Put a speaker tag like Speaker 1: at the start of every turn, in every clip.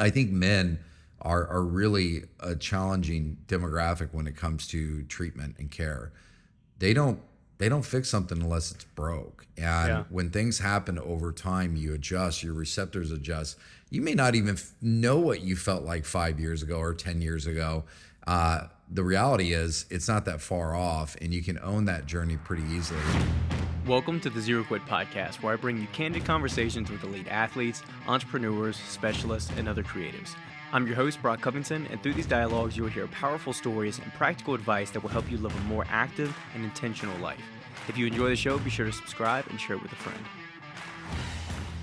Speaker 1: I think men are really a challenging demographic when it comes to treatment and care. They don't they don't fix something unless it's broke. And
Speaker 2: Yeah.
Speaker 1: when things happen over time, you adjust, your receptors adjust. You may not even know what you felt like 5 years ago or 10 years ago. The reality is, it's not that far off, and you can own that journey pretty easily.
Speaker 2: Welcome to the Zero Quit Podcast, where I bring you candid conversations with elite athletes, entrepreneurs, specialists, and other creatives. I'm your host, Covington, and through these dialogues, you will hear powerful stories and practical advice that will help you live a more active and intentional life. If you enjoy the show, be sure to subscribe and share it with a friend.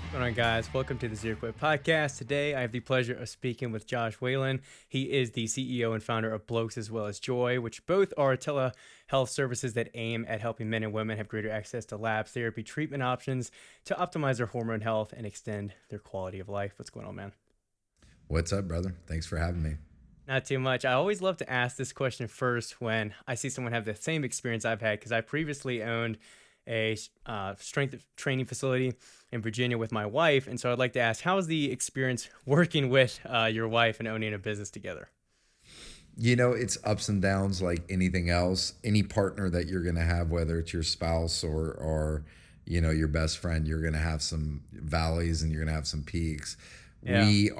Speaker 2: What's going on, guys? Welcome to the Zero Quit Podcast. Today, I have the pleasure of speaking with Josh Whalen. He is the CEO and founder of Blokes as well as Joy, which both are telehealth services that aim at helping men and women have greater access to labs, therapy, treatment options to optimize their hormone health and extend their quality of life. What's going on, man?
Speaker 1: What's up, brother? Thanks for having me.
Speaker 2: Not too much. I always love to ask this question first when I see someone have the same experience I've had, because I previously owned a strength training facility in Virginia with my wife. And so I'd like to ask, how is the experience working with your wife and owning a business together?
Speaker 1: You know, it's ups and downs like anything else. Any partner that you're going to have, whether it's your spouse or your best friend, you're going to have some valleys and you're going to have some peaks.
Speaker 2: Yeah.
Speaker 1: We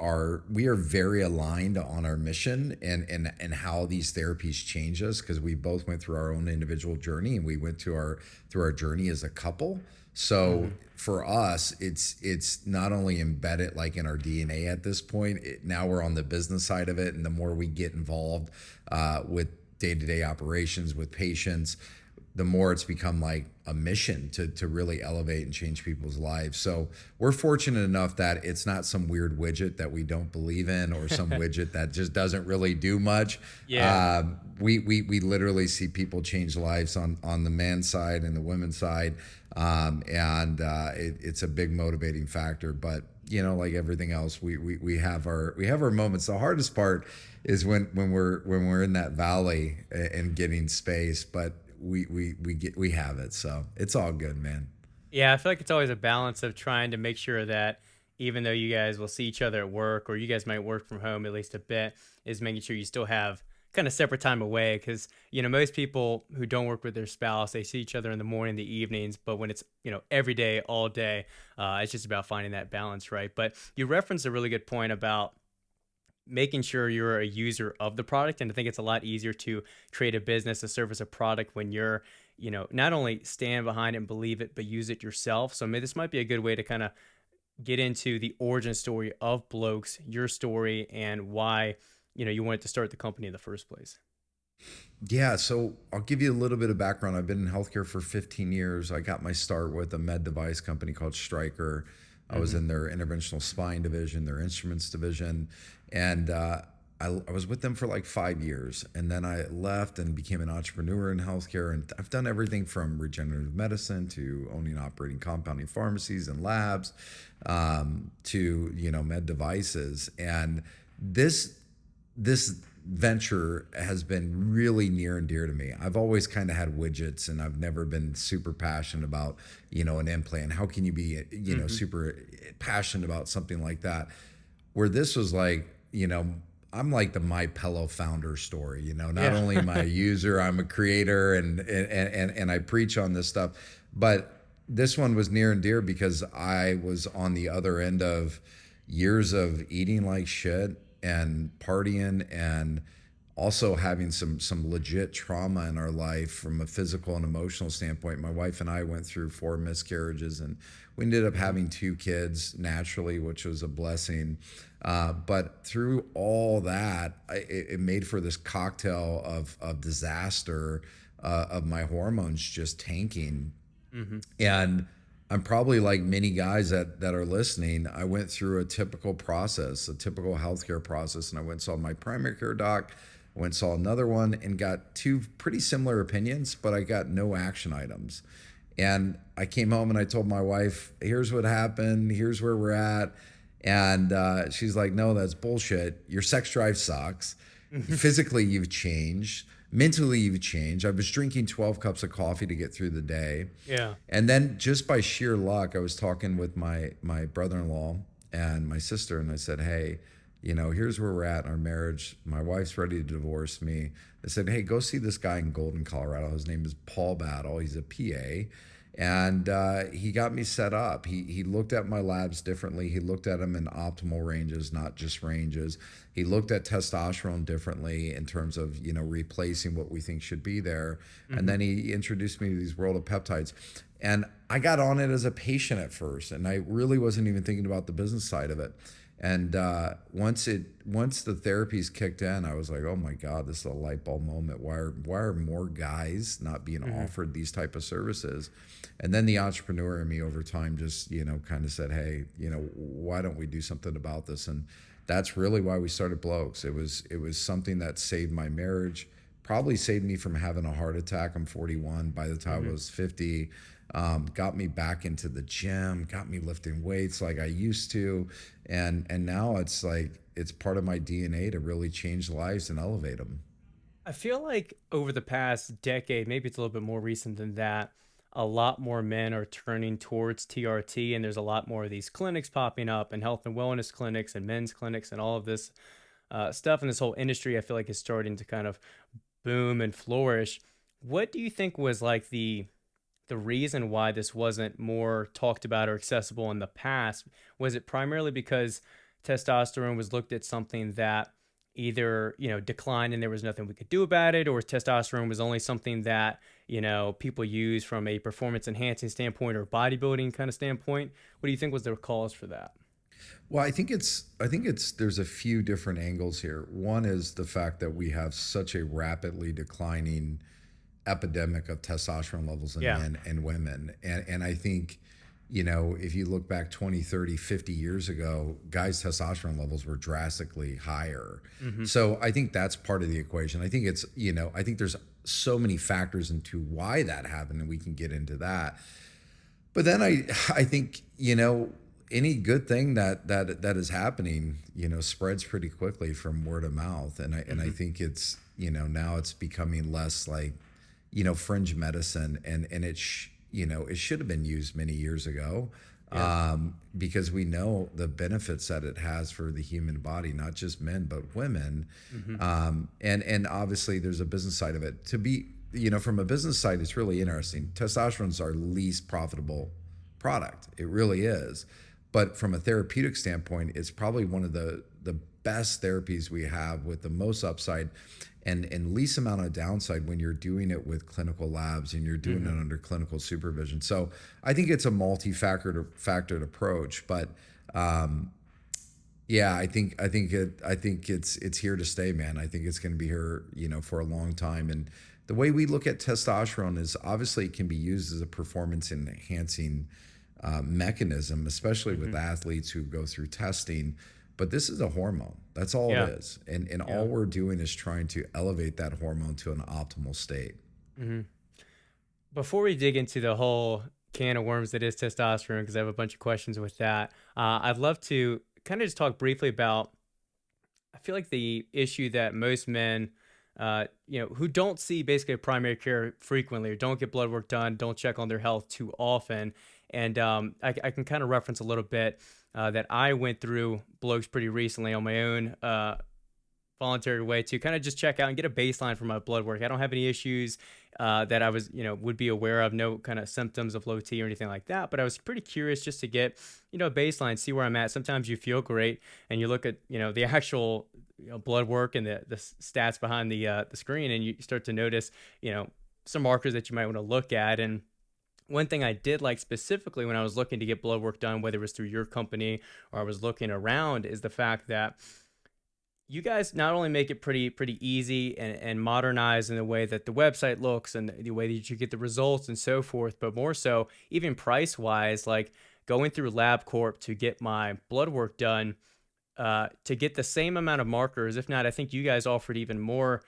Speaker 1: are very aligned on our mission and how these therapies change us, because we both went through our own individual journey, and we went through our journey as a couple. So for us, it's not only embedded like in our DNA at this point. Now we're on the business side of it, and the more we get involved with day-to-day operations with patients, the more it's become like a mission to really elevate and change people's lives. So we're fortunate enough that it's not some weird widget that we don't believe in, or some widget that just doesn't really do much.
Speaker 2: Yeah.
Speaker 1: We literally see people change lives on the man's side and the women's side. It's a big motivating factor. But like everything else, we have our moments. The hardest part is when we're in that valley and getting space, but we have it, so it's all good, man.
Speaker 2: Yeah, I feel like it's always a balance of trying to make sure that even though you guys will see each other at work, or you guys might work from home at least a bit, is making sure you still have kind of separate time away. Because most people who don't work with their spouse, they see each other in the morning, the evenings, but when it's every day, all day, it's just about finding that balance, right? But you referenced a really good point about making sure you're a user of the product. And I think it's a lot easier to create a business, a service, a product when you're, not only stand behind it and believe it, but use it yourself. So this might be a good way to kind of get into the origin story of Blokes, your story, and why, you wanted to start the company in the first place.
Speaker 1: Yeah, so I'll give you a little bit of background. I've been in healthcare for 15 years. I got my start with a med device company called Stryker. I was in their interventional spine division, their instruments division, and I was with them for like 5 years. And then I left and became an entrepreneur in healthcare. And I've done everything from regenerative medicine to owning, operating compounding pharmacies and labs, to med devices. And this venture has been really near and dear to me. I've always kind of had widgets, and I've never been super passionate about, an implant. How can you be, super passionate about something like that? Where this was like, I'm like the My Pillow founder story, not only am I a user, I'm a creator, and I preach on this stuff. But this one was near and dear because I was on the other end of years of eating like shit and partying, and also having some legit trauma in our life from a physical and emotional standpoint. My wife and I went through 4 miscarriages, and we ended up having 2 kids naturally, which was a blessing. But through all that, it made for this cocktail of disaster, of my hormones just tanking. And I'm probably like many guys that are listening. I went through a typical process, a typical healthcare process, and I went and saw my primary care doc, went and saw another one, and got 2 pretty similar opinions, but I got no action items. And I came home and I told my wife, here's what happened, here's where we're at. And she's like, no, that's bullshit. Your sex drive sucks. Physically, you've changed. Mentally, you've changed. I was drinking 12 cups of coffee to get through the day.
Speaker 2: Yeah.
Speaker 1: And then just by sheer luck, I was talking with my brother-in-law and my sister, and I said, hey, here's where we're at in our marriage. My wife's ready to divorce me. They said, hey, go see this guy in Golden, Colorado. His name is Paul Battle. He's a PA. And he got me set up. He looked at my labs differently. He looked at them in optimal ranges, not just ranges. He looked at testosterone differently in terms of, replacing what we think should be there. And then he introduced me to these world of peptides. And I got on it as a patient at first, and I really wasn't even thinking about the business side of it. And once the therapies kicked in, I was like, oh my God, this is a light bulb moment. Why are more guys not being offered these type of services? And then the entrepreneur in me over time just, kind of said, hey, why don't we do something about this? And that's really why we started Blokes. It was something that saved my marriage, probably saved me from having a heart attack. I'm 41. By the time I was 50, got me back into the gym, got me lifting weights like I used to. And now it's like, it's part of my DNA to really change lives and elevate them.
Speaker 2: I feel like over the past decade, maybe it's a little bit more recent than that, a lot more men are turning towards TRT, and there's a lot more of these clinics popping up, and health and wellness clinics and men's clinics and all of this stuff. And this whole industry, I feel like, is starting to kind of boom and flourish. What do you think was like the reason why this wasn't more talked about or accessible in the past? Was it primarily because testosterone was looked at something that either, declined and there was nothing we could do about it, or testosterone was only something that, people use from a performance enhancing standpoint or bodybuilding kind of standpoint? What do you think was the cause for that?
Speaker 1: Well, I think it's there's a few different angles here. One is the fact that we have such a rapidly declining epidemic of testosterone levels in
Speaker 2: Yeah.
Speaker 1: men and women. And I think, if you look back 20, 30, 50 years ago, guys' testosterone levels were drastically higher. So I think that's part of the equation. I think I think there's so many factors into why that happened, and we can get into that. But then I think, any good thing that is happening, spreads pretty quickly from word of mouth. And I think it's, now it's becoming less like, fringe medicine, and it should have been used many years ago, because we know the benefits that it has for the human body, not just men but women. And obviously there's a business side of it. To be, from a business side, it's really interesting. Testosterone's our least profitable product. It really is. But from a therapeutic standpoint, it's probably one of the best therapies we have, with the most upside and least amount of downside when you're doing it with clinical labs and you're doing it under clinical supervision. So I think it's a multi-factored approach. But yeah, I think it's here to stay, man. I think it's going to be here, for a long time. And the way we look at testosterone is, obviously it can be used as a performance enhancing mechanism, especially with athletes who go through testing. But this is a hormone. That's all it is. And all we're doing is trying to elevate that hormone to an optimal state.
Speaker 2: Before we dig into the whole can of worms that is testosterone, because I have a bunch of questions with that, I'd love to kind of just talk briefly about, I feel like the issue that most men, who don't see basically a primary care frequently, or don't get blood work done, don't check on their health too often. And I can kind of reference a little bit that I went through Blokes pretty recently on my own voluntary way to kind of just check out and get a baseline for my blood work. I don't have any issues that I was, would be aware of, no kind of symptoms of low T or anything like that. But I was pretty curious just to get, a baseline, see where I'm at. Sometimes you feel great and you look at, the actual blood work and the stats behind the screen, and you start to notice, some markers that you might want to look at. And one thing I did like specifically when I was looking to get blood work done, whether it was through your company or I was looking around, is the fact that you guys not only make it pretty easy and modernized in the way that the website looks and the way that you get the results and so forth, but more so even price wise, like going through LabCorp to get my blood work done, to get the same amount of markers, if not, I think you guys offered even more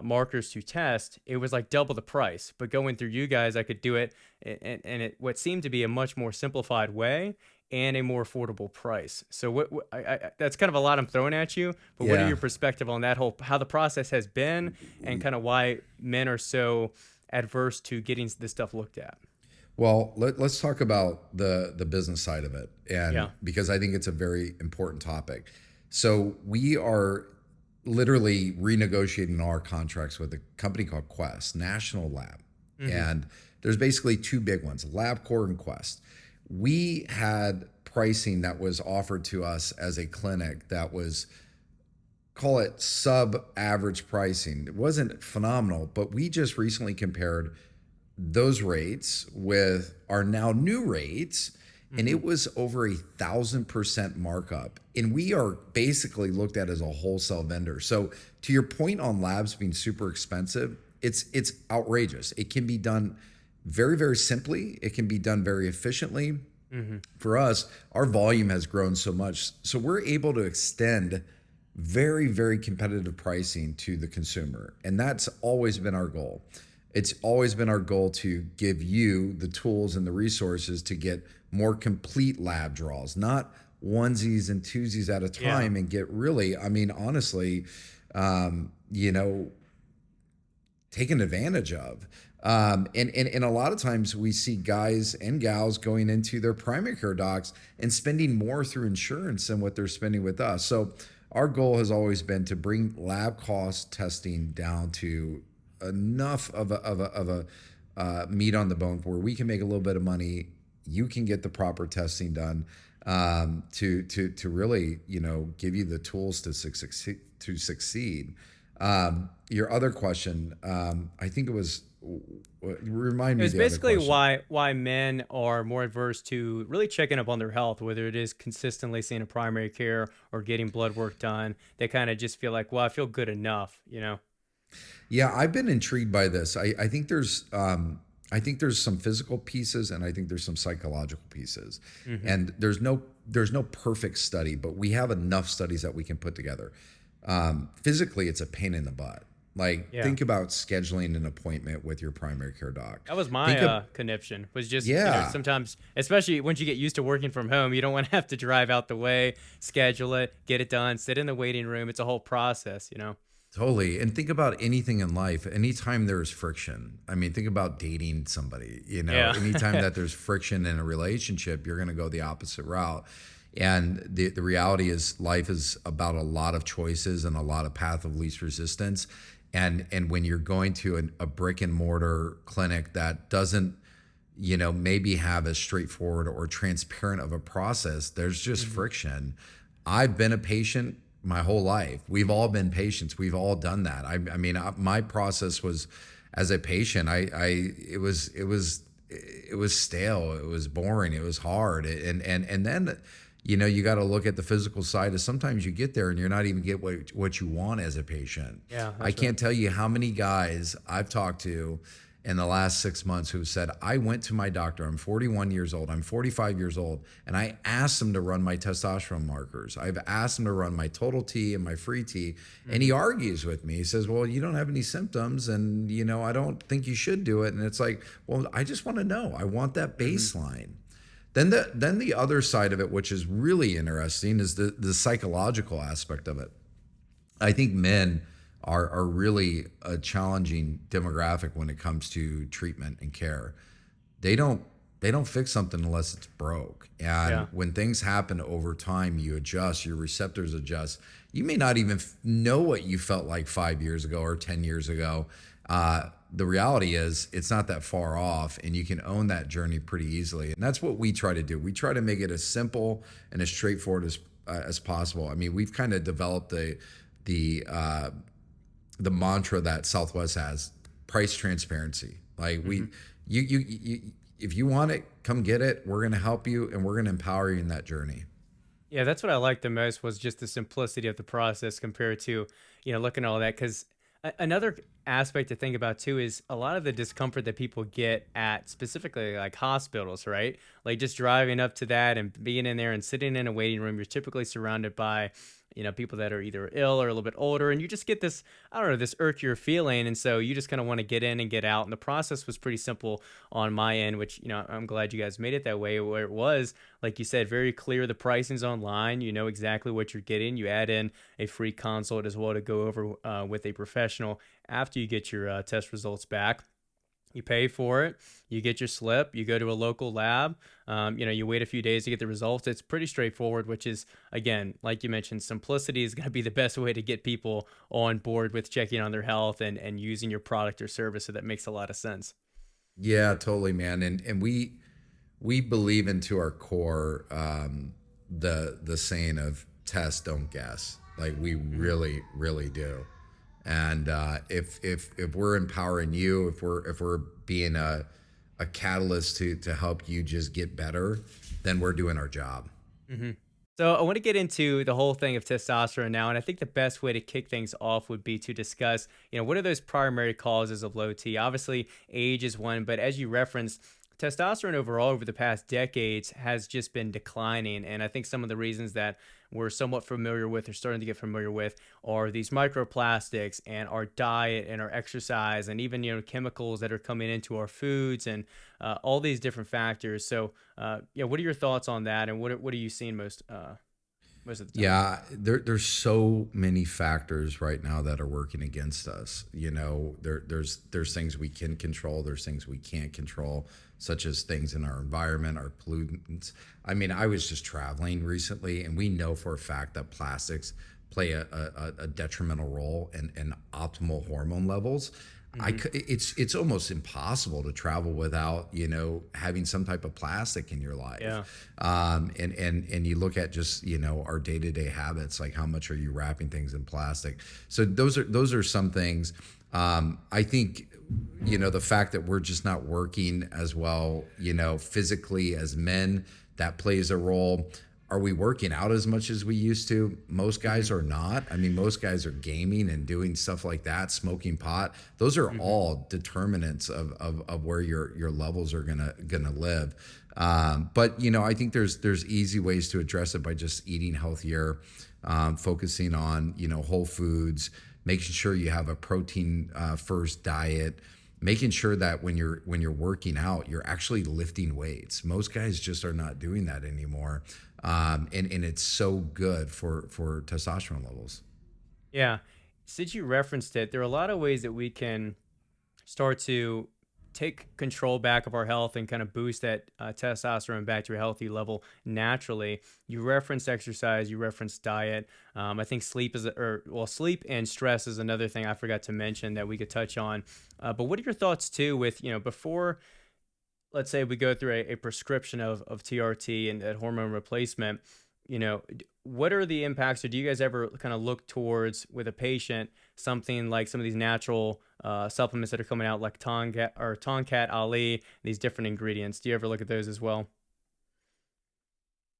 Speaker 2: markers to test. It was like double the price, but going through you guys, I could do it and it what seemed to be a much more simplified way and a more affordable price. So that's kind of a lot I'm throwing at you, but what are your perspective on that how the process has been, and kind of why men are so adverse to getting this stuff looked at?
Speaker 1: Well, let's talk about the business side of it, and because I think it's a very important topic. So we are literally renegotiating our contracts with a company called Quest National Lab.
Speaker 2: Hmm.
Speaker 1: And there's basically two big ones, LabCorp and Quest. We had pricing that was offered to us as a clinic that was, call it sub average pricing. It wasn't phenomenal, but we just recently compared those rates with our now new rates, and
Speaker 2: Hmm.
Speaker 1: it was over 1,000% markup. And we are basically looked at as a wholesale vendor. So to your point on labs being super expensive, it's outrageous. It can be done very, very simply. It can be done very efficiently.
Speaker 2: Hmm.
Speaker 1: For us, our volume has grown so much. So we're able to extend very, very competitive pricing to the consumer. And that's always been our goal. It's always been our goal to give you the tools and the resources to get more complete lab draws, not onesies and twosies at a
Speaker 2: Yeah.
Speaker 1: time, and get really, I mean, honestly, you know, taken advantage of. And a lot of times we see guys and gals going into their primary care docs and spending more through insurance than what they're spending with us. So our goal has always been to bring lab cost testing down to enough of a meat on the bone where we can make a little bit of money. You can get the proper testing done, to really, give you the tools to succeed. To succeed. Your other question, I think it was, remind
Speaker 2: It
Speaker 1: me
Speaker 2: was
Speaker 1: the other
Speaker 2: basically
Speaker 1: question.
Speaker 2: why men are more adverse to really checking up on their health, whether it is consistently seeing a primary care or getting blood work done. They kind of just feel like, well, I feel good enough, you know?
Speaker 1: Yeah, I've been intrigued by this. I think there's some physical pieces, and I think there's some psychological pieces.
Speaker 2: Hmm.
Speaker 1: And there's no perfect study, but we have enough studies that we can put together. Physically, it's a pain in the butt. Like,
Speaker 2: Yeah.
Speaker 1: think about scheduling an appointment with your primary care doc.
Speaker 2: That was my
Speaker 1: Think of,
Speaker 2: conniption, was just,
Speaker 1: yeah.
Speaker 2: sometimes, especially once you get used to working from home, you don't want to have to drive out the way, schedule it, get it done, sit in the waiting room. It's a whole process, you know?
Speaker 1: Totally. And think about anything in life. Anytime there's friction, I mean, think about dating somebody,
Speaker 2: Yeah.
Speaker 1: anytime that there's friction in a relationship, you're going to go the opposite route. And the reality is life is about a lot of choices and a lot of path of least resistance. And when you're going to a brick and mortar clinic that doesn't, maybe have as straightforward or transparent of a process, there's just
Speaker 2: Hmm.
Speaker 1: friction. I've been a patient my whole life. We've all been patients. We've all done that. My process was, as a patient, it was stale. It was boring. It was hard. And then, you got to look at the physical side. Is sometimes you get there and you're not even get what you want as a patient.
Speaker 2: Yeah,
Speaker 1: I
Speaker 2: that's right.
Speaker 1: can't tell you how many guys I've talked to in the last 6 months who said, I went to my doctor, I'm 41 years old, I'm 45 years old, and I asked him to run my testosterone markers. I've asked him to run my total T and my free T. And he
Speaker 2: Hmm.
Speaker 1: argues with me. He says, well, you don't have any symptoms, and I don't think you should do it. And it's like, well, I just want to know. I want that
Speaker 2: Hmm.
Speaker 1: baseline. Then the other side of it, which is really interesting, is the psychological aspect of it. I think men are really a challenging demographic when it comes to treatment and care. They don't fix something unless it's broke. And
Speaker 2: Yeah.
Speaker 1: when things happen over time, you adjust, your receptors adjust. You may not even know what you felt like 5 years ago or 10 years ago. The reality is it's not that far off, and you can own that journey pretty easily. And that's what we try to do. We try to make it as simple and as straightforward as possible. I mean, we've kind of developed the mantra that Southwest has: price transparency. Like,
Speaker 2: Hmm.
Speaker 1: you if you want it, come get it. We're going to help you, and we're going to empower you in that journey.
Speaker 2: Yeah, that's what I liked the most, was just the simplicity of the process compared to, looking at all that. Because another aspect to think about too is a lot of the discomfort that people get at specifically like hospitals, right? Like just driving up to that and being in there and sitting in a waiting room, you're typically surrounded by, people that are either ill or a little bit older, and you just get this, I don't know, this irkier feeling. And so you just kind of want to get in and get out. And the process was pretty simple on my end, which, I'm glad you guys made it that way, where it was, like you said, very clear. The pricing's online. You know exactly what you're getting. You add in a free consult as well to go over with a professional after you get your test results back. You pay for it, you get your slip, you go to a local lab, you wait a few days to get the results. It's pretty straightforward, which is, again, like you mentioned, simplicity is going to be the best way to get people on board with checking on their health and using your product or service. So that makes a lot of sense.
Speaker 1: Yeah, totally, man. And we believe into our core the saying of test, don't guess. Like we
Speaker 2: Hmm.
Speaker 1: really do. And if we're empowering you, if we're being a catalyst to help you just get better, then we're doing our job.
Speaker 2: Hmm. So I want to get into the whole thing of testosterone now, and I think the best way to kick things off would be to discuss, what are those primary causes of low T? Obviously, age is one, but as you referenced, testosterone overall over the past decades has just been declining, and I think some of the reasons that we're somewhat familiar with or starting to get familiar with are these microplastics and our diet and our exercise and even chemicals that are coming into our foods and all these different factors. So yeah, what are your thoughts on that, and what are you seeing most of the time?
Speaker 1: Yeah, there's so many factors right now that are working against us. There's things we can control, there's things we can't control, such as things in our environment, our pollutants. I mean, I was just traveling recently, and we know for a fact that plastics play a detrimental role in optimal hormone levels.
Speaker 2: Hmm.
Speaker 1: It's almost impossible to travel without having some type of plastic in your
Speaker 2: Yeah.
Speaker 1: life. And you look at just our day-to-day habits, like how much are you wrapping things in plastic. So those are some things. I think the fact that we're just not working as well physically as men, that plays a role. Are we working out as much as we used to? Most
Speaker 2: Hmm.
Speaker 1: guys are not. I mean, most guys are gaming and doing stuff like that, smoking pot. Those are
Speaker 2: Hmm.
Speaker 1: all determinants of where your levels are gonna live. But I think there's easy ways to address it by just eating healthier, focusing on whole foods, making sure you have a protein first diet, making sure that when you're working out, you're actually lifting weights. Most guys just are not doing that anymore, and it's so good for testosterone levels.
Speaker 2: Yeah. Since you referenced it, there are a lot of ways that we can start to take control back of our health and kind of boost that testosterone back to a healthy level naturally. You referenced exercise, you referenced diet. I think sleep sleep and stress is another thing I forgot to mention that we could touch on. But what are your thoughts too with, before, let's say we go through a prescription of TRT and that hormone replacement, what are the impacts, or do you guys ever kind of look towards with a patient something like some of these natural supplements that are coming out, like Tonkat Ali, these different ingredients? Do you ever look at those as well?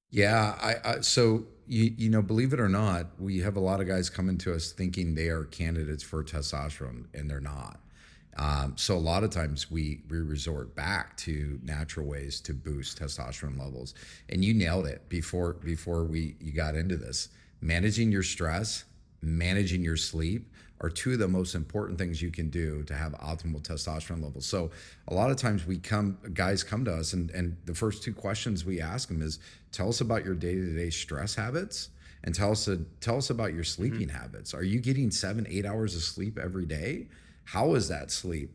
Speaker 1: Yeah, so believe it or not, we have a lot of guys coming to us thinking they are candidates for testosterone, and they're not. So a lot of times we resort back to natural ways to boost testosterone levels. And you nailed it before we you got into this. Managing your stress, managing your sleep are two of the most important things you can do to have optimal testosterone levels. So a lot of times guys come to us, and the first two questions we ask them is, tell us about your day-to-day stress habits, and tell us about your
Speaker 2: Hmm.
Speaker 1: sleeping habits. Are you getting 7-8 hours of sleep every day? How is that sleep?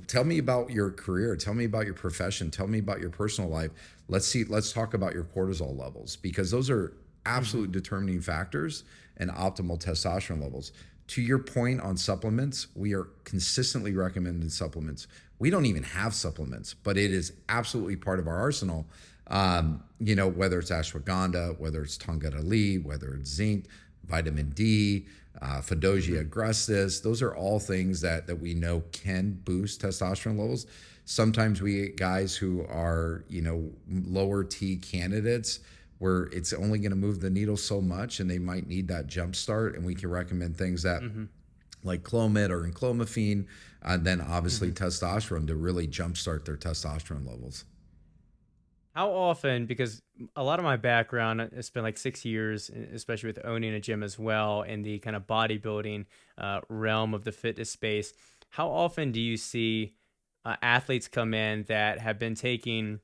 Speaker 1: Tell me about your career. Tell me about your profession. Tell me about your personal life. Let's talk about your cortisol levels, because those are
Speaker 2: Hmm.
Speaker 1: absolute determining factors in optimal testosterone levels. To your point on supplements, we are consistently recommending supplements. We don't even have supplements, but it is absolutely part of our arsenal. Whether it's ashwagandha, whether it's tangadali, whether it's zinc, vitamin D, Fadogia
Speaker 2: Hmm.
Speaker 1: agrestis. Those are all things that we know can boost testosterone levels. Sometimes we get guys who are, lower T candidates where it's only going to move the needle so much, and they might need that jump start. And we can recommend things that
Speaker 2: Hmm.
Speaker 1: like Clomid or enclomiphene, and then obviously
Speaker 2: Hmm.
Speaker 1: testosterone to really jumpstart their testosterone levels.
Speaker 2: How often, because a lot of my background has been like 6 years, especially with owning a gym as well, in the kind of bodybuilding realm of the fitness space, how often do you see athletes come in that have been taking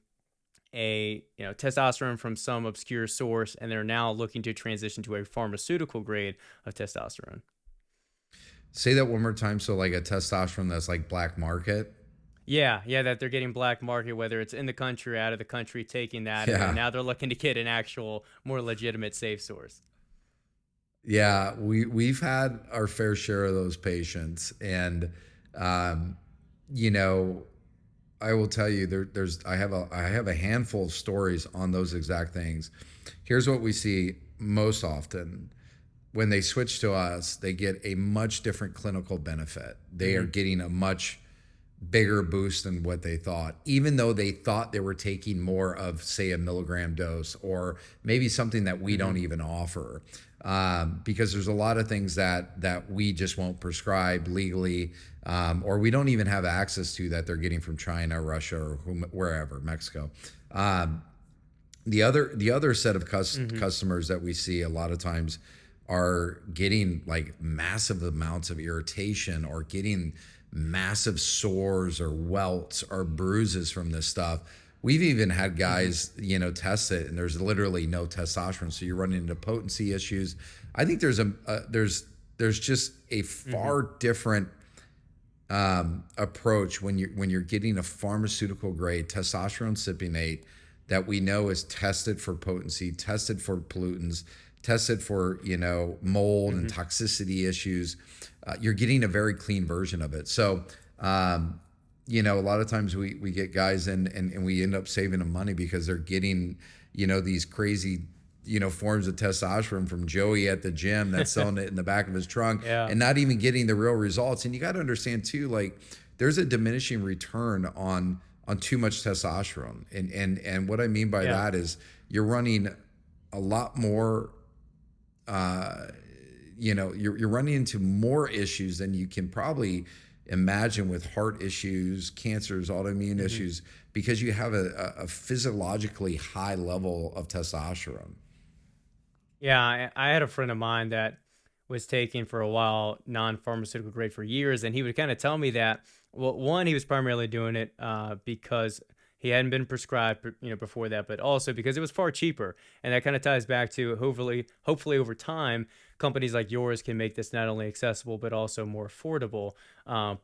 Speaker 2: testosterone from some obscure source, and they're now looking to transition to a pharmaceutical grade of testosterone?
Speaker 1: Say that one more time. So like a testosterone that's like black market.
Speaker 2: Yeah, that they're getting black market, whether it's in the country or out of the country, taking that, and then
Speaker 1: Yeah.
Speaker 2: now they're looking to get an actual, more legitimate safe source.
Speaker 1: Yeah, we've had our fair share of those patients, and um, you know, I will tell you there's I have a handful of stories on those exact things. Here's what we see most often: when they switch to us, they get a much different clinical benefit. They are
Speaker 2: Hmm.
Speaker 1: getting a much bigger boost than what they thought, even though they thought they were taking more of, say, a milligram dose or maybe something that we
Speaker 2: Hmm.
Speaker 1: don't even offer. Because there's a lot of things that we just won't prescribe legally, or we don't even have access to, that they're getting from China, Russia, or wherever, Mexico. Um, the other set of
Speaker 2: Hmm.
Speaker 1: customers that we see a lot of times are getting like massive amounts of irritation, or getting massive sores or welts or bruises from this stuff. We've even had
Speaker 2: Hmm.
Speaker 1: guys, test it, and there's literally no testosterone, so you're running into potency issues. I think there's just a
Speaker 2: Hmm.
Speaker 1: far different approach when you're getting a pharmaceutical grade testosterone cypionate that we know is tested for potency, tested for pollutants, tested for mold and
Speaker 2: Hmm.
Speaker 1: toxicity issues. You're getting a very clean version of it. So a lot of times we get guys in, and we end up saving them money because they're getting these crazy forms of testosterone from Joey at the gym that's selling it in the back of his trunk,
Speaker 2: Yeah.
Speaker 1: and not even getting the real results. And you got to understand too, like, there's a diminishing return on too much testosterone. And what I mean by
Speaker 2: Yeah.
Speaker 1: that is you're running a lot more, uh, you're running into more issues than you can probably imagine, with heart issues, cancers, autoimmune
Speaker 2: Hmm.
Speaker 1: issues, because you have a physiologically high level of testosterone.
Speaker 2: Yeah, I had a friend of mine that was taking for a while non-pharmaceutical grade for years, and he would kind of tell me that, well, one, he was primarily doing it because he hadn't been prescribed, before that, but also because it was far cheaper, and that kind of ties back to hopefully over time, companies like yours can make this not only accessible but also more affordable.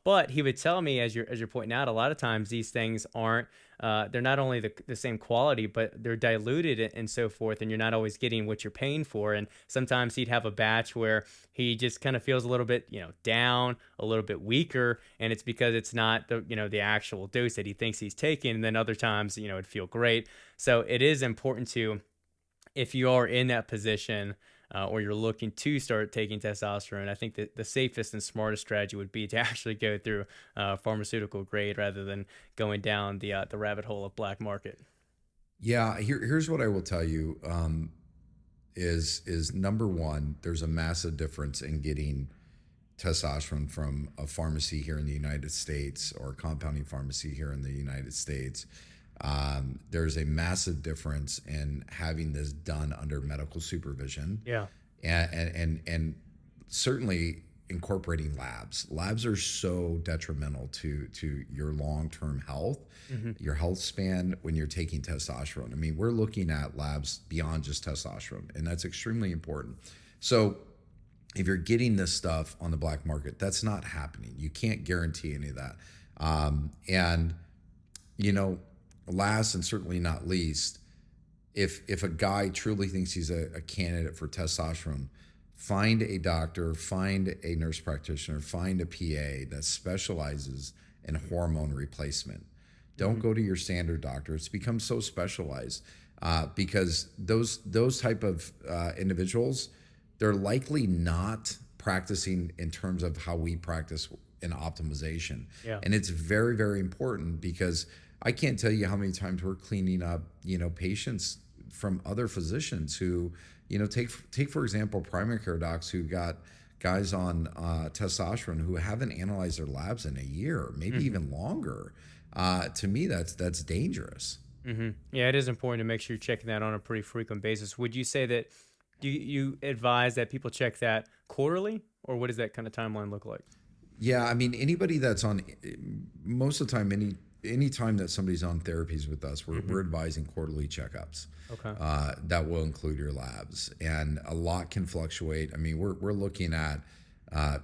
Speaker 2: But he would tell me, as you're pointing out, a lot of times these things aren't they're not only the same quality, but they're diluted and so forth, and you're not always getting what you're paying for. And sometimes he'd have a batch where he just kind of feels a little bit, down, a little bit weaker, and it's because it's not the actual dose that he thinks he's taking. And then other times, it'd feel great. So it is important to, if you are in that position, or you're looking to start taking testosterone, I think that the safest and smartest strategy would be to actually go through pharmaceutical grade rather than going down the rabbit hole of black market.
Speaker 1: Yeah, here's what I will tell you, is number one, there's a massive difference in getting testosterone from a pharmacy here in the United States, or a compounding pharmacy here in the United States. There's a massive difference in having this done under medical supervision,
Speaker 2: Yeah.
Speaker 1: and certainly incorporating labs. Labs are so detrimental to your long-term health,
Speaker 2: Hmm.
Speaker 1: your health span, when you're taking testosterone. I mean, we're looking at labs beyond just testosterone, and that's extremely important. So if you're getting this stuff on the black market, that's not happening. You can't guarantee any of that. And you know, last and certainly not least, if a guy truly thinks he's a candidate for testosterone, find a doctor, find a nurse practitioner, find a PA that specializes in hormone replacement. Don't
Speaker 2: Hmm.
Speaker 1: go to your standard doctor. It's become so specialized, because those type of individuals, they're likely not practicing in terms of how we practice in optimization.
Speaker 2: Yeah.
Speaker 1: And it's very, very important, because I can't tell you how many times we're cleaning up, patients from other physicians who, take for example, primary care docs who got guys on testosterone who haven't analyzed their labs in a year, maybe
Speaker 2: Hmm.
Speaker 1: even longer. To me, that's dangerous.
Speaker 2: Hmm. Yeah, it is important to make sure you're checking that on a pretty frequent basis. Would you say that, do you advise that people check that quarterly, or what does that kind of timeline look like?
Speaker 1: Yeah, I mean, anybody that's on, most of the time, any time that somebody's on therapies with us,
Speaker 2: Hmm.
Speaker 1: we're advising quarterly checkups.
Speaker 2: Okay.
Speaker 1: That will include your labs, and a lot can fluctuate. I mean, we're looking at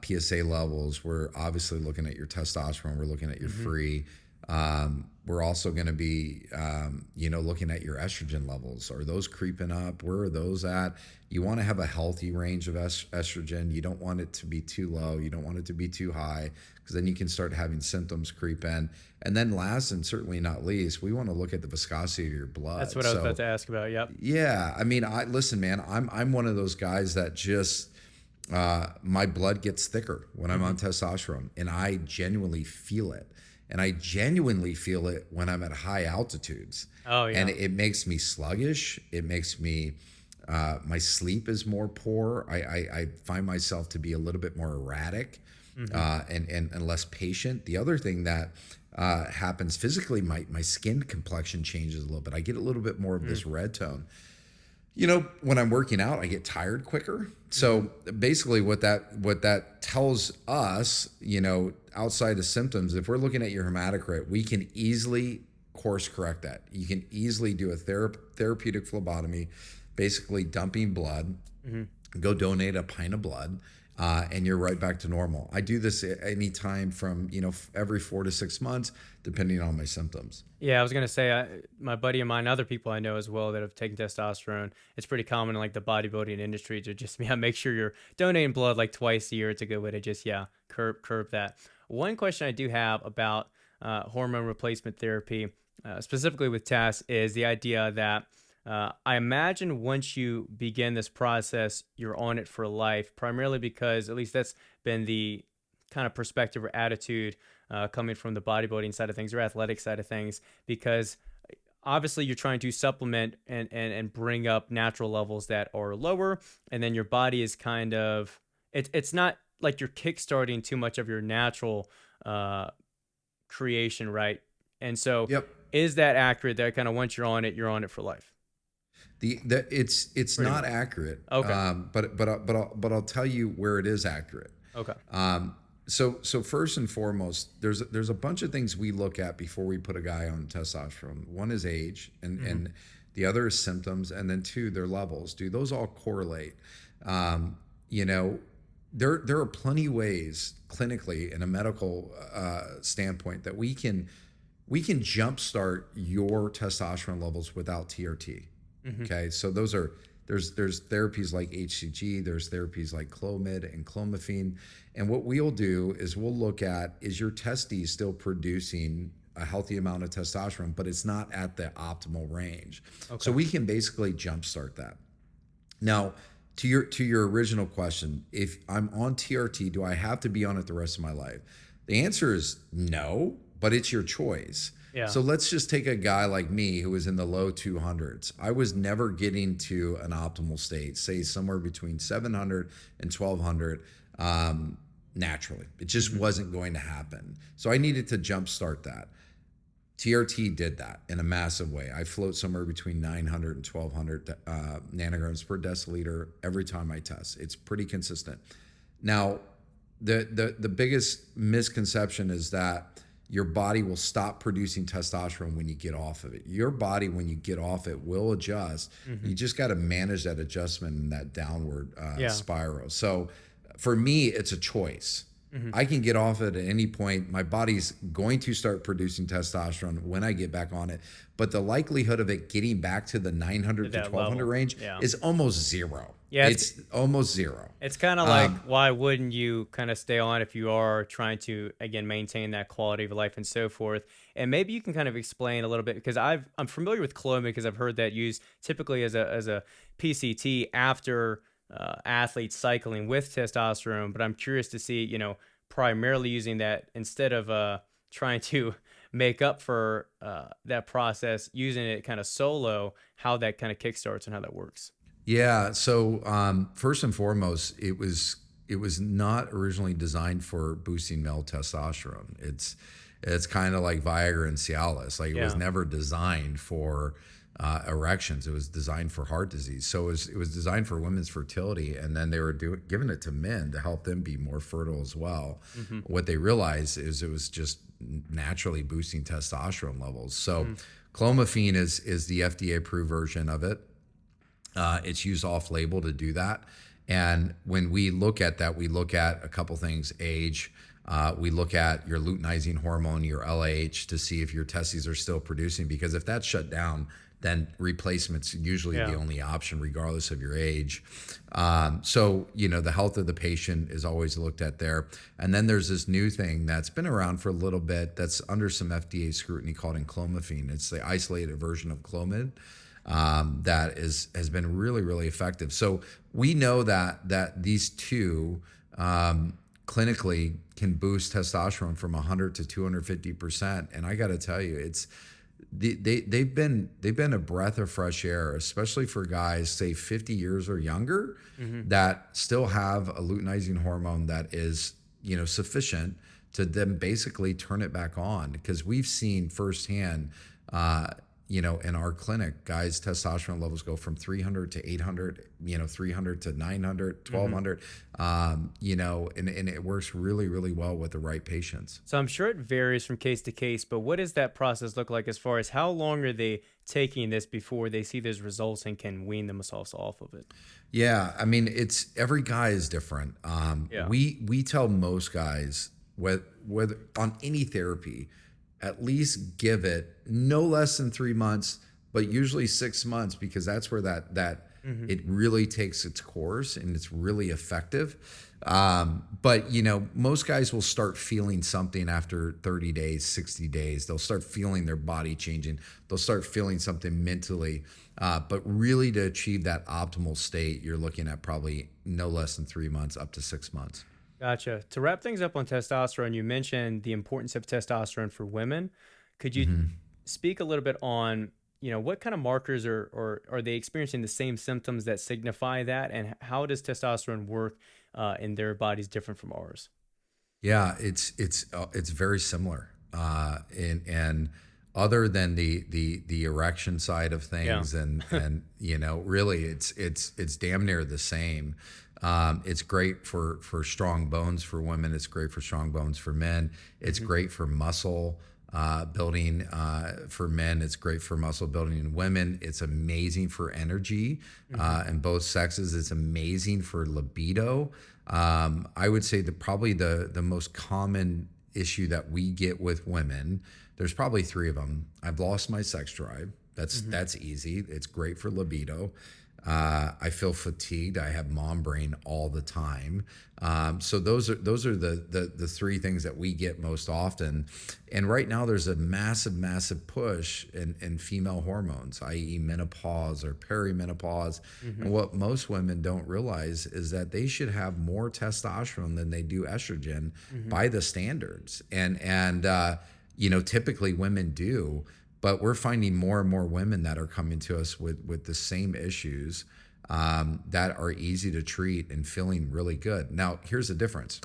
Speaker 1: PSA levels. We're obviously looking at your testosterone. We're looking at your
Speaker 2: Hmm.
Speaker 1: free. We're also going to be, looking at your estrogen levels. Are those creeping up? Where are those at? You want to have a healthy range of estrogen. You don't want it to be too low. You don't want it to be too high, because then you can start having symptoms creep in. And then last and certainly not least, we want to look at the viscosity of your blood.
Speaker 2: That's what I was about to ask about. Yep.
Speaker 1: Yeah. I mean, listen, man, I'm one of those guys that just, my blood gets thicker when I'm on testosterone, and I genuinely feel it. And I genuinely feel it when I'm at high altitudes.
Speaker 2: Oh, yeah.
Speaker 1: And it makes me sluggish. It makes me, my sleep is more poor. I find myself to be a little bit more erratic, and less patient. The other thing that happens physically, my skin complexion changes a little bit. I get a little bit more of this red tone. When I'm working out, I get tired quicker. So basically what that tells us, outside of symptoms, if we're looking at your hematocrit, we can easily course correct that. You can easily do a therapeutic phlebotomy, basically dumping blood, go donate a pint of blood, and you're right back to normal. I do this anytime from, every 4 to 6 months, depending on my symptoms.
Speaker 2: Yeah, I was gonna say, my buddy of mine, other people I know as well that have taken testosterone. It's pretty common in like the bodybuilding industry to just make sure you're donating blood like twice a year. It's a good way to just curb that. One question I do have about hormone replacement therapy, specifically with TAS, is the idea that I imagine once you begin this process, you're on it for life, primarily because at least that's been the kind of perspective or attitude coming from the bodybuilding side of things or athletic side of things, because obviously you're trying to supplement and bring up natural levels that are lower, and then your body is kind of, it's not like you're kickstarting too much of your natural creation, right? And so is that accurate that kind of once you're on it for life?
Speaker 1: It's not accurate.
Speaker 2: Okay.
Speaker 1: But I'll tell you where it is accurate.
Speaker 2: Okay.
Speaker 1: So first and foremost, there's a bunch of things we look at before we put a guy on testosterone. One is age, and the other is symptoms, and then two, their levels. Do those all correlate? There are plenty of ways clinically in a medical standpoint that we can jumpstart your testosterone levels without TRT. Okay, so there's therapies like HCG, there's therapies like Clomid and clomiphene, and what we'll do is we'll look at, is your testes still producing a healthy amount of testosterone, but it's not at the optimal range. Okay. So we can basically jumpstart that. Now, to your original question, if I'm on TRT, do I have to be on it the rest of my life? The answer is no, but it's your choice. Yeah. So let's just take a guy like me who was in the low 200s. I was never getting to an optimal state, say somewhere between 700 and 1200 naturally. It just wasn't going to happen. So I needed to jumpstart that. TRT did that in a massive way. I float somewhere between 900 and 1200 nanograms per deciliter every time I test. It's pretty consistent. Now, the biggest misconception is that your body will stop producing testosterone when you get off of it. Your body, when you get off it, will adjust. You just got to manage that adjustment and that downward spiral. So for me, it's a choice. I can get off it at any point. My body's going to start producing testosterone when I get back on it. But the likelihood of it getting back to the 900 to 1200 range is almost zero. Yeah, it's almost zero.
Speaker 2: It's kind of like, why wouldn't you kind of stay on if you are trying to, again, maintain that quality of life and so forth? And maybe you can kind of explain a little bit, because I'm familiar with Clomid, because I've heard that used typically as a PCT after athletes cycling with testosterone. But I'm curious to see, primarily using that instead of trying to make up for that process, using it kind of solo, how that kind of kickstarts and how that works.
Speaker 1: Yeah. So first and foremost, it was not originally designed for boosting male testosterone. It's kind of like Viagra and Cialis. Like it was never designed for erections. It was designed for heart disease. So it was designed for women's fertility, and then they were giving it to men to help them be more fertile as well. What they realized is it was just naturally boosting testosterone levels. So clomiphene is the FDA approved version of it. It's used off-label to do that. And when we look at that, we look at a couple things: age, We look at your luteinizing hormone, your LH, to see if your testes are still producing, because if that's shut down, then replacement's usually the
Speaker 2: Yeah.
Speaker 1: only option, regardless of your age. So, the health of the patient is always looked at there. And then there's this new thing that's been around for a little bit that's under some FDA scrutiny called enclomiphene. It's the isolated version of Clomid that has been really, really effective. So we know that these two clinically can boost testosterone from 100 to 250%. And I got to tell you, they've been a breath of fresh air, especially for guys, say 50 years or younger, that still have a luteinizing hormone that is, sufficient to then basically turn it back on. Because we've seen firsthand, in our clinic, guys' testosterone levels go from 300 to 800, 300 to 900, 1200, and it works really, really well with the right patients.
Speaker 2: So I'm sure it varies from case to case, but what does that process look like as far as how long are they taking this before they see those results and can wean themselves off of it?
Speaker 1: Yeah, I mean, it's every guy is different.
Speaker 2: Yeah.
Speaker 1: We tell most guys whether on any therapy, at least give it no less than 3 months, but usually 6 months, because that's where that it really takes its course and it's really effective. But most guys will start feeling something after 30 days, 60 days. They'll start feeling their body changing. They'll start feeling something mentally. But really, to achieve that optimal state, you're looking at probably no less than 3 months, up to 6 months.
Speaker 2: Gotcha. To wrap things up on testosterone, you mentioned the importance of testosterone for women. Could you speak a little bit on, what kind of markers or are they experiencing the same symptoms that signify that, and how does testosterone work in their bodies different from ours?
Speaker 1: Yeah, it's very similar, and other than the erection side of
Speaker 2: Yeah.
Speaker 1: things, and really it's damn near the same. It's great for strong bones for women. It's great for strong bones for men. It's great for muscle building for men. It's great for muscle building in women. It's amazing for energy in both sexes. It's amazing for libido. I would say that probably the most common issue that we get with women, there's probably three of them. I've lost my sex drive. That's easy. It's great for libido. I feel fatigued. I have mom brain all the time. So those are the three things that we get most often. And right now there's a massive push in female hormones, i.e. menopause or perimenopause. And what most women don't realize is that they should have more testosterone than they do estrogen by the standards. And typically women do. But we're finding more and more women that are coming to us with the same issues that are easy to treat and feeling really good. Now, here's the difference.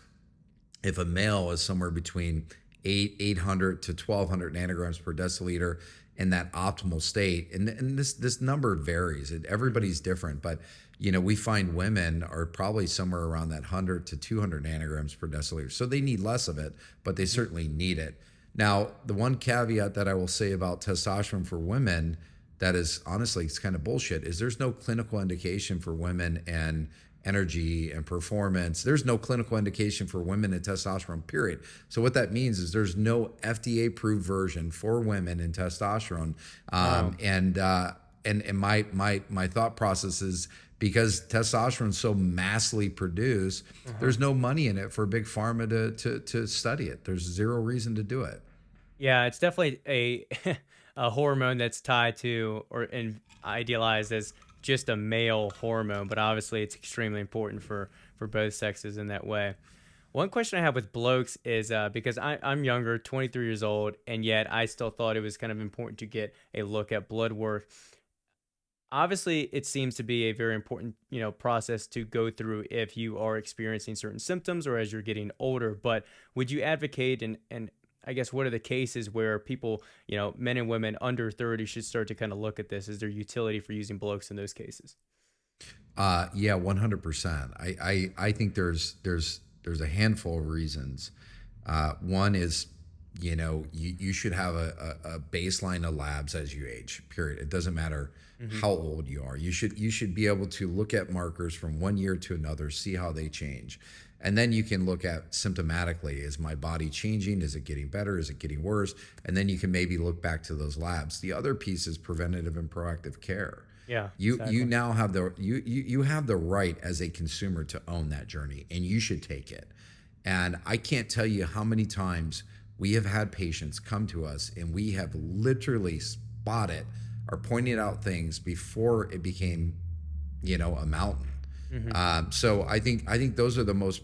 Speaker 1: If a male is somewhere between 800 to 1200 nanograms per deciliter in that optimal state, and this number varies. Everybody's different, but we find women are probably somewhere around that 100 to 200 nanograms per deciliter. So they need less of it, but they certainly need it. Now, the one caveat that I will say about testosterone for women that is honestly, it's kind of bullshit, is there's no clinical indication for women and energy and performance. There's no clinical indication for women and testosterone, period. So what that means is there's no FDA approved version for women in testosterone. And my thought process is, because testosterone is so massively produced, there's no money in it for big pharma to study it. There's zero reason to do it.
Speaker 2: Yeah, it's definitely a hormone that's tied to and idealized as just a male hormone, but obviously it's extremely important for both sexes in that way. One question I have with Blokes is because I'm younger, 23 years old, and yet I still thought it was kind of important to get a look at blood work. Obviously, it seems to be a very important, process to go through if you are experiencing certain symptoms or as you're getting older. But would you advocate, and I guess what are the cases where people, men and women under 30 should start to kind of look at this? Is there utility for using Blokes in those cases?
Speaker 1: Yeah, 100%. I think there's a handful of reasons. One is, you should have a baseline of labs as you age, period. It doesn't matter how old you are. You should be able to look at markers from 1 year to another, see how they change. And then you can look at symptomatically, is my body changing? Is it getting better? Is it getting worse? And then you can maybe look back to those labs. The other piece is preventative and proactive care.
Speaker 2: Yeah,
Speaker 1: You
Speaker 2: exactly.
Speaker 1: now have you have the right as a consumer to own that journey, and you should take it. And I can't tell you how many times we have had patients come to us and we have literally spotted or pointed out things before it became, a mountain.
Speaker 2: Hmm.
Speaker 1: So I think those are the most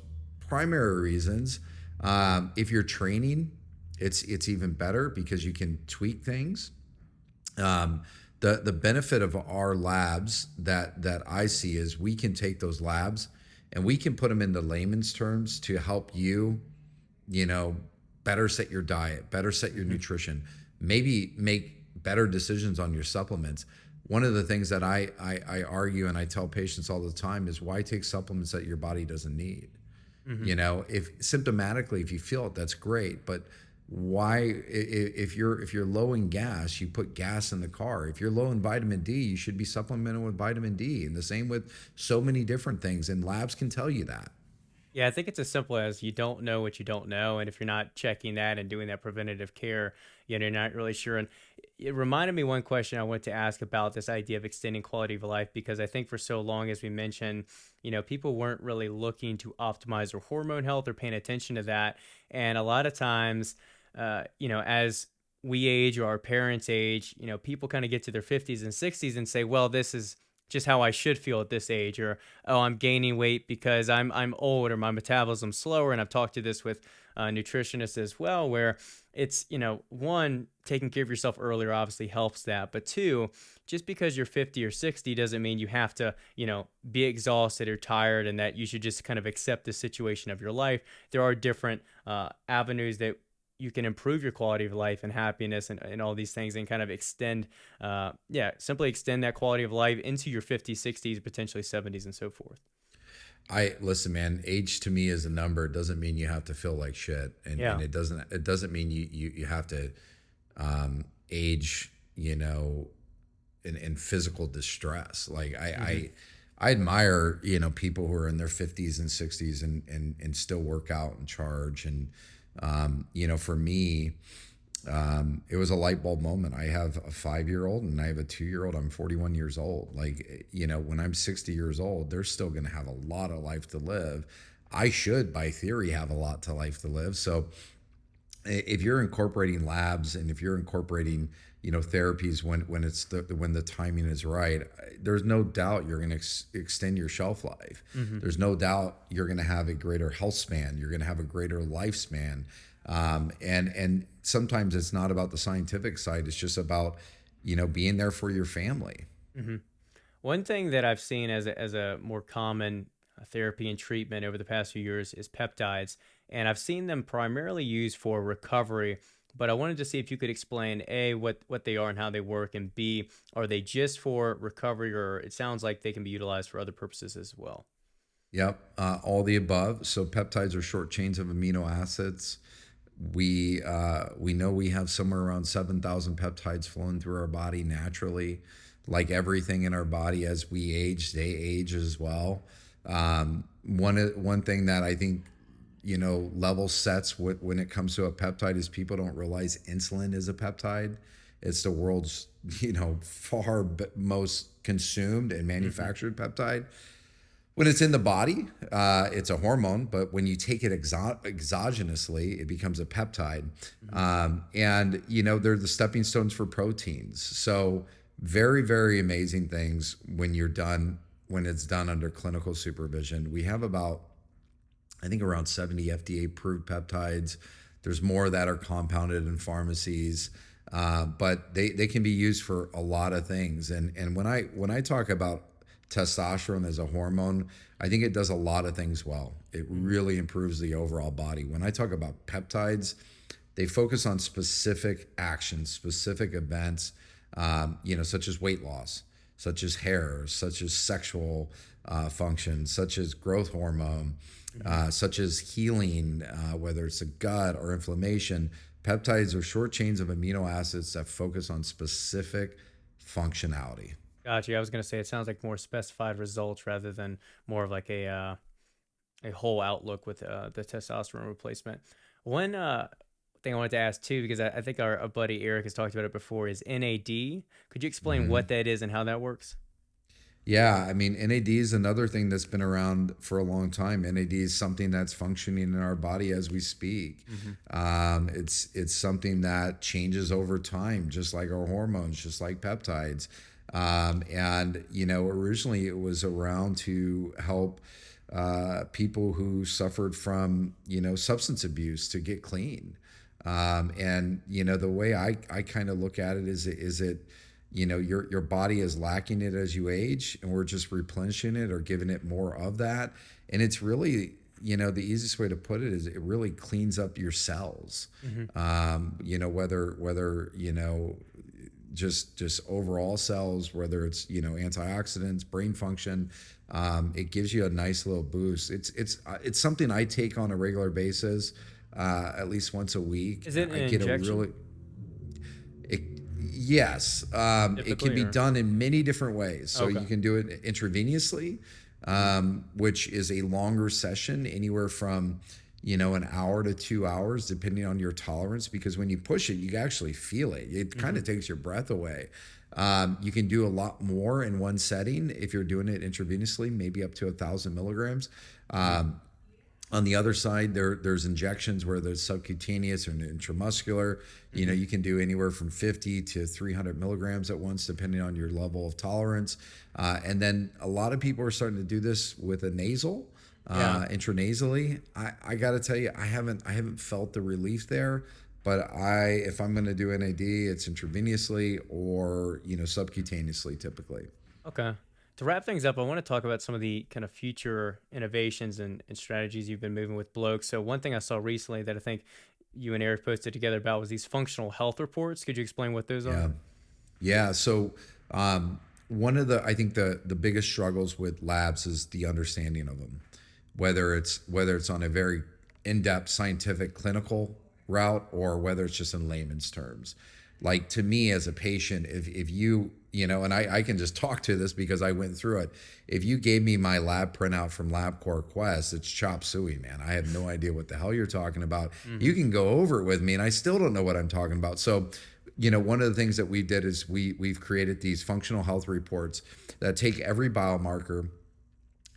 Speaker 1: primary reasons. If you're training, it's even better because you can tweak things. The benefit of our labs that I see is we can take those labs and we can put them into layman's terms to help you, you know, better set your diet, better set your
Speaker 2: Hmm.
Speaker 1: nutrition, maybe make better decisions on your supplements. One of the things that I argue and I tell patients all the time is, why take supplements that your body doesn't need?
Speaker 2: Hmm.
Speaker 1: If symptomatically, if you feel it, that's great. But why, if you're low in gas, you put gas in the car. If you're low in vitamin D, you should be supplementing with vitamin D. And the same with so many different things. And labs can tell you that.
Speaker 2: Yeah, I think it's as simple as you don't know what you don't know, and if you're not checking that and doing that preventative care, you're not really sure. And it reminded me one question I wanted to ask about this idea of extending quality of life, because I think for so long, as we mentioned, people weren't really looking to optimize their hormone health or paying attention to that, and a lot of times, as we age or our parents age, people kind of get to their 50s and 60s and say, well, this is just how I should feel at this age, or oh, I'm gaining weight because I'm old or my metabolism's slower. And I've talked to this with nutritionists as well, where it's, one, taking care of yourself earlier obviously helps that, but two, just because you're 50 or 60 doesn't mean you have to, be exhausted or tired, and that you should just kind of accept the situation of your life. There are different avenues that you can improve your quality of life and happiness, and all these things, and kind of extend, simply extend that quality of life into your 50s, 60s, potentially 70s, and so forth.
Speaker 1: I listen, man. Age to me is a number. It doesn't mean you have to feel like shit, and
Speaker 2: Yeah.
Speaker 1: it doesn't mean you have to age, in physical distress. Like
Speaker 2: Hmm.
Speaker 1: I admire, people who are in their 50s and 60s and still work out and charge. And for me, it was a light bulb moment. I have a 5-year old and I have a 2-year old. I'm 41 years old. Like, when I'm 60 years old, they're still going to have a lot of life to live. I should, by theory, have a lot to life to live. So if you're incorporating labs and if you're incorporating, therapies when the timing is right, there's no doubt you're going to extend your shelf life.
Speaker 2: Hmm.
Speaker 1: There's no doubt you're going to have a greater health span. You're going to have a greater lifespan. And sometimes it's not about the scientific side. It's just about, being there for your family.
Speaker 2: Hmm. One thing that I've seen as a more common therapy and treatment over the past few years is peptides, and I've seen them primarily used for recovery. But I wanted to see if you could explain A, what they are and how they work, and B, are they just for recovery, or it sounds like they can be utilized for other purposes as well.
Speaker 1: Yep, all the above. So peptides are short chains of amino acids. We know we have somewhere around 7,000 peptides flowing through our body naturally. Like everything in our body, as we age, they age as well. One thing that I think, level sets when it comes to a peptide is people don't realize insulin is a peptide. It's the world's most consumed and
Speaker 2: Hmm.
Speaker 1: manufactured peptide. When it's in the body, it's a hormone, but when you take it exogenously, it becomes a peptide.
Speaker 2: Hmm.
Speaker 1: And, they're the stepping stones for proteins. So, very, very amazing things when it's done under clinical supervision. We have about, I think, around 70 FDA approved peptides. There's more that are compounded in pharmacies. But they can be used for a lot of things. And when I talk about testosterone as a hormone, I think it does a lot of things well. It
Speaker 2: Hmm.
Speaker 1: really improves the overall body. When I talk about peptides, they focus on specific actions, specific events, such as weight loss, such as hair, such as sexual function, such as growth hormone,
Speaker 2: Hmm.
Speaker 1: such as healing, whether it's a gut or inflammation. Peptides are short chains of amino acids that focus on specific functionality.
Speaker 2: Gotcha. I was gonna say it sounds like more specified results rather than more of like a a whole outlook with the testosterone replacement. One thing I wanted to ask too, because I think our buddy Eric has talked about it before, is NAD. Could you explain what that is and how that works?
Speaker 1: Yeah, I mean, NAD is another thing that's been around for a long time. NAD is something that's functioning in our body as we speak. It's something that changes over time, just like our hormones, just like peptides. And originally it was around to help people who suffered from substance abuse to get clean. And the way I kind of look at it is it your body is lacking it as you age, and we're just replenishing it or giving it more of that. And it's really, the easiest way to put it is it really cleans up your cells. Whether just overall cells, whether it's antioxidants, brain function. It gives you a nice little boost. It's something I take on a regular basis, at least once a week.
Speaker 2: Is it an
Speaker 1: I get
Speaker 2: injection?
Speaker 1: a really it, yes, it can
Speaker 2: Typically,
Speaker 1: be
Speaker 2: or
Speaker 1: done in many different ways. So
Speaker 2: okay.
Speaker 1: you can do it intravenously, which is a longer session, anywhere from an hour to 2 hours, depending on your tolerance. Because when you push it, you actually feel it. It kind of takes your breath away. You can do a lot more in one setting if you're doing it intravenously, maybe up to 1,000 milligrams. On the other side, there's injections where there's subcutaneous or intramuscular. You can do anywhere from 50 to 300 milligrams at once, depending on your level of tolerance. And then a lot of people are starting to do this with a nasal, intranasally. I got to tell you, I haven't felt the relief there. But if I'm going to do NAD, it's intravenously or subcutaneously typically.
Speaker 2: Okay. To wrap things up, I want to talk about some of the kind of future innovations and strategies you've been moving with Blokes. So one thing I saw recently that I think you and Eric posted together about was these functional health reports. Could you explain what those are?
Speaker 1: Yeah. So one of I think the biggest struggles with labs is the understanding of them, whether it's on a very in-depth scientific clinical route or whether it's just in layman's terms. Like, to me as a patient, if you and I can just talk to this because I went through it. If you gave me my lab printout from LabCorp Quest, it's chop suey, man. I have no idea what the hell you're talking about. You can go over it with me and I still don't know what I'm talking about. So, one of the things that we did is we've created these functional health reports that take every biomarker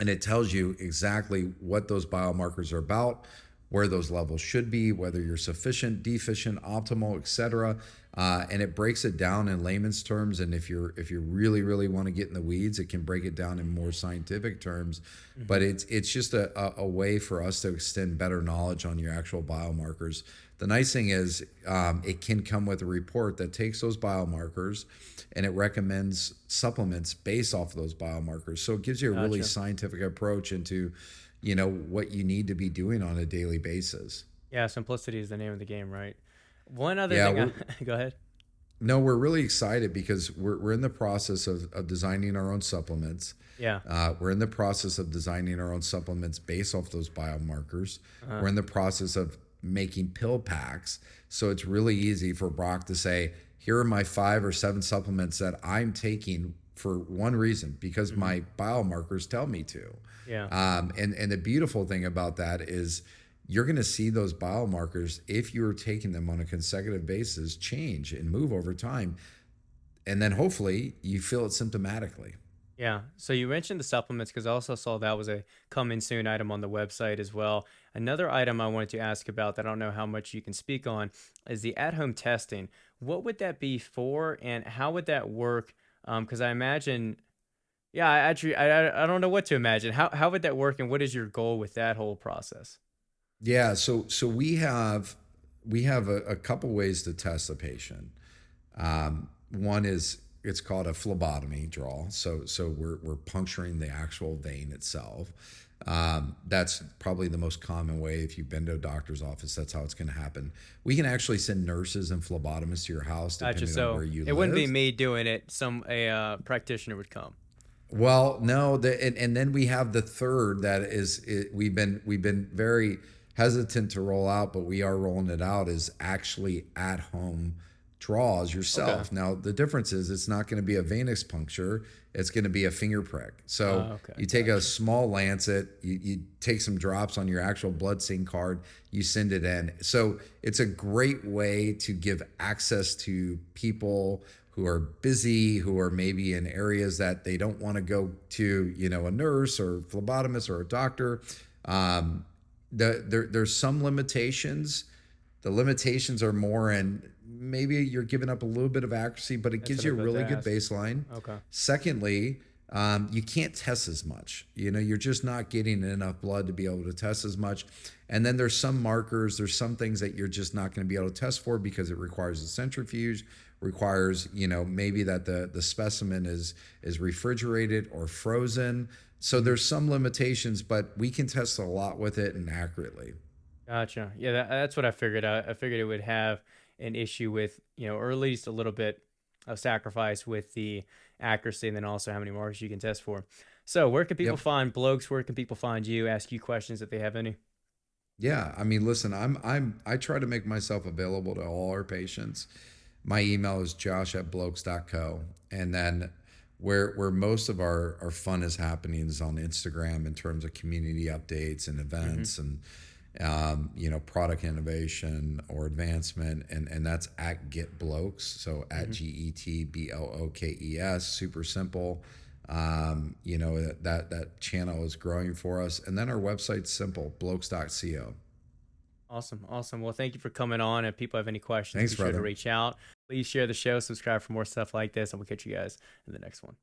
Speaker 1: and it tells you exactly what those biomarkers are about, where those levels should be, whether you're sufficient, deficient, optimal, etc. And it breaks it down in layman's terms. And if you really, really want to get in the weeds, it can break it down in more scientific terms. But it's just a way for us to extend better knowledge on your actual biomarkers. The nice thing is it can come with a report that takes those biomarkers and it recommends supplements based off of those biomarkers. So it gives you a really scientific approach into what you need to be doing on a daily basis.
Speaker 2: Yeah, simplicity is the name of the game, right? One other thing, go ahead.
Speaker 1: No, we're really excited because we're in the process of designing our own supplements.
Speaker 2: Yeah.
Speaker 1: We're in the process of designing our own supplements based off those biomarkers. We're in the process of making pill packs. So it's really easy for Brock to say, here are my 5 or 7 supplements that I'm taking for one reason, because my biomarkers tell me to.
Speaker 2: Yeah.
Speaker 1: And the beautiful thing about that is you're going to see those biomarkers, if you're taking them on a consecutive basis, change and move over time. And then hopefully you feel it symptomatically.
Speaker 2: Yeah. So you mentioned the supplements because I also saw that was a coming soon item on the website as well. Another item I wanted to ask about that I don't know how much you can speak on is the at-home testing. What would that be for, and how would that work? Because I imagine, yeah, I don't know what to imagine. How would that work, and what is your goal with that whole process?
Speaker 1: Yeah, so we have a couple ways to test a patient. One is, it's called a phlebotomy draw. So we're puncturing the actual vein itself. That's probably the most common way. If you've been to a doctor's office, that's how it's going to happen. We can actually send nurses and phlebotomists to your house
Speaker 2: Gotcha.
Speaker 1: depending on where you live.
Speaker 2: It wouldn't be me doing it. A practitioner would come.
Speaker 1: Well, no, and then we have the third that is we've been very hesitant to roll out, but we are rolling it out, is actually at home draws
Speaker 2: Okay.
Speaker 1: yourself. Now, the difference is it's not going to be a venous puncture, it's going to be a finger prick. So
Speaker 2: Okay.
Speaker 1: you take a
Speaker 2: Gotcha.
Speaker 1: small lancet, you take some drops on your actual blood stain card, you send it in. So it's a great way to give access to people who are busy, who are maybe in areas that they don't want to go to, a nurse or phlebotomist or a doctor. Um, there's some limitations. The limitations are more in maybe you're giving up a little bit of accuracy, but it
Speaker 2: That's
Speaker 1: gives
Speaker 2: what I
Speaker 1: you a
Speaker 2: was about to
Speaker 1: really good
Speaker 2: ask.
Speaker 1: baseline.
Speaker 2: Okay.
Speaker 1: Secondly, you can't test as much. You're just not getting enough blood to be able to test as much. And then there's some markers, there's some things that you're just not going to be able to test for because it requires a centrifuge, requires, maybe that the specimen is refrigerated or frozen. So
Speaker 2: Mhm.
Speaker 1: there's some limitations, but we can test a lot with it and accurately.
Speaker 2: Gotcha. Yeah, that's what I figured out. I figured it would have an issue with, or at least a little bit of sacrifice with the accuracy and then also how many marks you can test for. So, where can people
Speaker 1: Yep.
Speaker 2: find Blokes? Where can people find you? Ask you questions if they have any.
Speaker 1: Yeah, I mean, listen, I try to make myself available to all our patients. My email is josh@blokes.co. And then where most of our fun is happening is on Instagram in terms of community updates and
Speaker 2: Hmm.
Speaker 1: events and product innovation or advancement, and that's at Get Blokes, so at
Speaker 2: Hmm.
Speaker 1: GETBLOKES, super simple. That channel is growing for us, and then our website's simple, blokes.co.
Speaker 2: Awesome. Awesome. Well, thank you for coming on. If people have any questions,
Speaker 1: Thanks,
Speaker 2: be sure to
Speaker 1: brother.
Speaker 2: reach out. Please share the show, subscribe for more stuff like this, and we'll catch you guys in the next one.